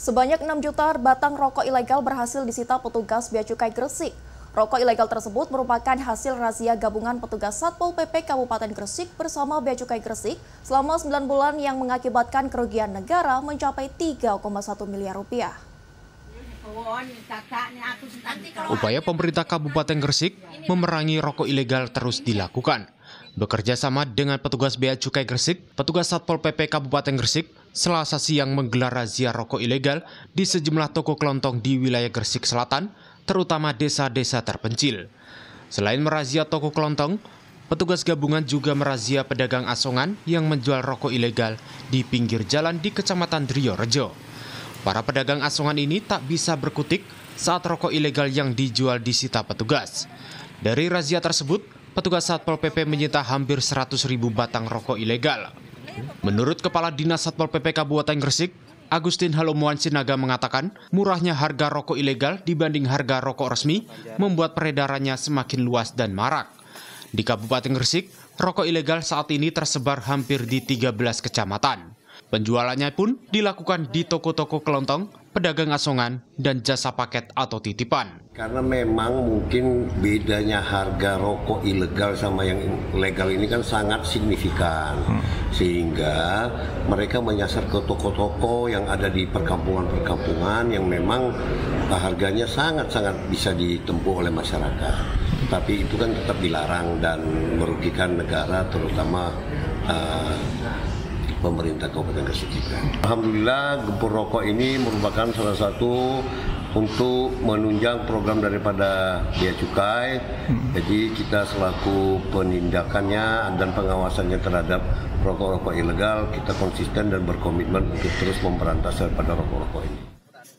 Sebanyak 6 juta batang rokok ilegal berhasil disita petugas Bea Cukai Gresik. Rokok ilegal tersebut merupakan hasil razia gabungan petugas Satpol PP Kabupaten Gresik bersama Bea Cukai Gresik selama 9 bulan yang mengakibatkan kerugian negara mencapai 3,1 miliar rupiah. Upaya pemerintah Kabupaten Gresik memerangi rokok ilegal terus dilakukan. Bekerja sama dengan petugas Bea Cukai Gresik, petugas Satpol PP Kabupaten Gresik Selasa siang menggelar razia rokok ilegal di sejumlah toko kelontong di wilayah Gresik Selatan, terutama desa-desa terpencil. Selain merazia toko kelontong, petugas gabungan juga merazia pedagang asongan yang menjual rokok ilegal di pinggir jalan di Kecamatan Driorejo. Para pedagang asongan ini tak bisa berkutik saat rokok ilegal yang dijual disita petugas. Dari razia tersebut, petugas Satpol PP menyita hampir 100.000 batang rokok ilegal. Menurut Kepala Dinas Satpol PP Kabupaten Gresik, Agustin Halomuan Sinaga mengatakan, murahnya harga rokok ilegal dibanding harga rokok resmi membuat peredarannya semakin luas dan marak. Di Kabupaten Gresik, rokok ilegal saat ini tersebar hampir di 13 kecamatan. Penjualannya pun dilakukan di toko-toko kelontong, pedagang asongan, dan jasa paket atau titipan. Karena memang mungkin bedanya harga rokok ilegal sama yang legal ini kan sangat signifikan. Sehingga mereka menyasar ke toko-toko yang ada di perkampungan-perkampungan yang memang harganya sangat-sangat bisa ditempuh oleh masyarakat. Tapi itu kan tetap dilarang dan merugikan negara, terutama pemerintah Kabupaten Gresik juga. Alhamdulillah, gempur rokok ini merupakan salah satu untuk menunjang program daripada Bea Cukai. Jadi kita selaku penindakannya dan pengawasannya terhadap rokok-rokok ilegal, kita konsisten dan berkomitmen untuk terus memberantas daripada rokok-rokok ini.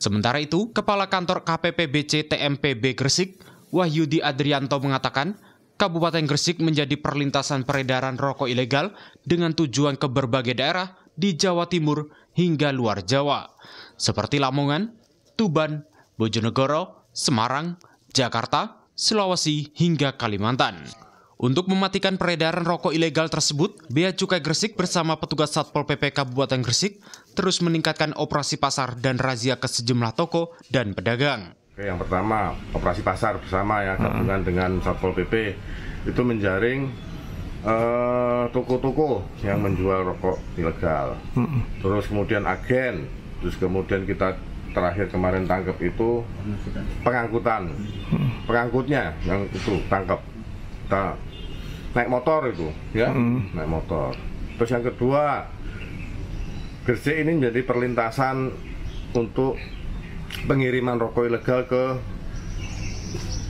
Sementara itu, Kepala Kantor KPPBC TMPB Gresik, Wahyudi Adrianto mengatakan, Kabupaten Gresik menjadi perlintasan peredaran rokok ilegal dengan tujuan ke berbagai daerah di Jawa Timur hingga luar Jawa, seperti Lamongan, Tuban, Bojonegoro, Semarang, Jakarta, Sulawesi, hingga Kalimantan. Untuk mematikan peredaran rokok ilegal tersebut, Bea Cukai Gresik bersama petugas Satpol PP Kabupaten Gresik terus meningkatkan operasi pasar dan razia ke sejumlah toko dan pedagang. Yang pertama, operasi pasar bersama ya, gabungan dengan Satpol PP itu menjaring toko-toko yang menjual rokok ilegal. Terus kemudian agen, terus kemudian kita terakhir kemarin tangkap itu pengangkutan, pengangkutnya yang itu tangkap. Kita naik motor itu, ya, naik motor. Terus yang kedua, Gresik ini menjadi perlintasan untuk pengiriman rokok ilegal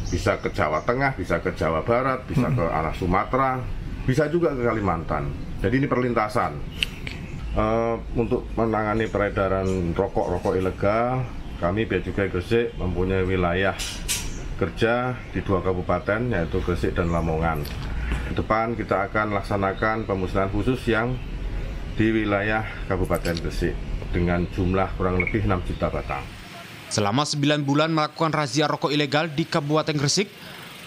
bisa ke Jawa Tengah, bisa ke Jawa Barat, bisa ke arah Sumatera, bisa juga ke Kalimantan. Jadi ini perlintasan. Untuk menangani peredaran rokok ilegal, kami Bea Cukai Gresik mempunyai wilayah kerja di 2 kabupaten, yaitu Gresik dan Lamongan. Ke depan kita akan laksanakan pemusnahan khusus yang di wilayah Kabupaten Gresik dengan jumlah kurang lebih 6 juta batang. Selama 9 bulan melakukan razia rokok ilegal di Kabupaten Gresik,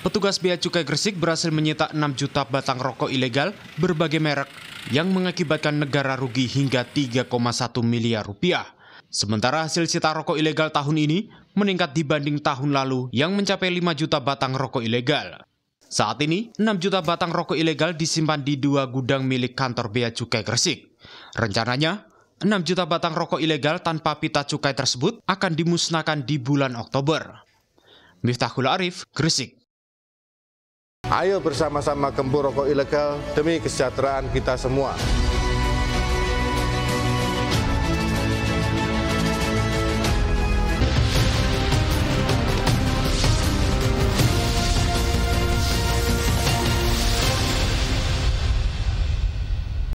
petugas Bea Cukai Gresik berhasil menyita 6 juta batang rokok ilegal berbagai merek yang mengakibatkan negara rugi hingga 3,1 miliar rupiah. Sementara hasil sita rokok ilegal tahun ini meningkat dibanding tahun lalu yang mencapai 5 juta batang rokok ilegal. Saat ini, 6 juta batang rokok ilegal disimpan di 2 gudang milik kantor Bea Cukai Gresik. Rencananya, 6 juta batang rokok ilegal tanpa pita cukai tersebut akan dimusnahkan di bulan Oktober. Miftahul Arif, Gresik. Ayo bersama-sama gempur rokok ilegal demi kesejahteraan kita semua.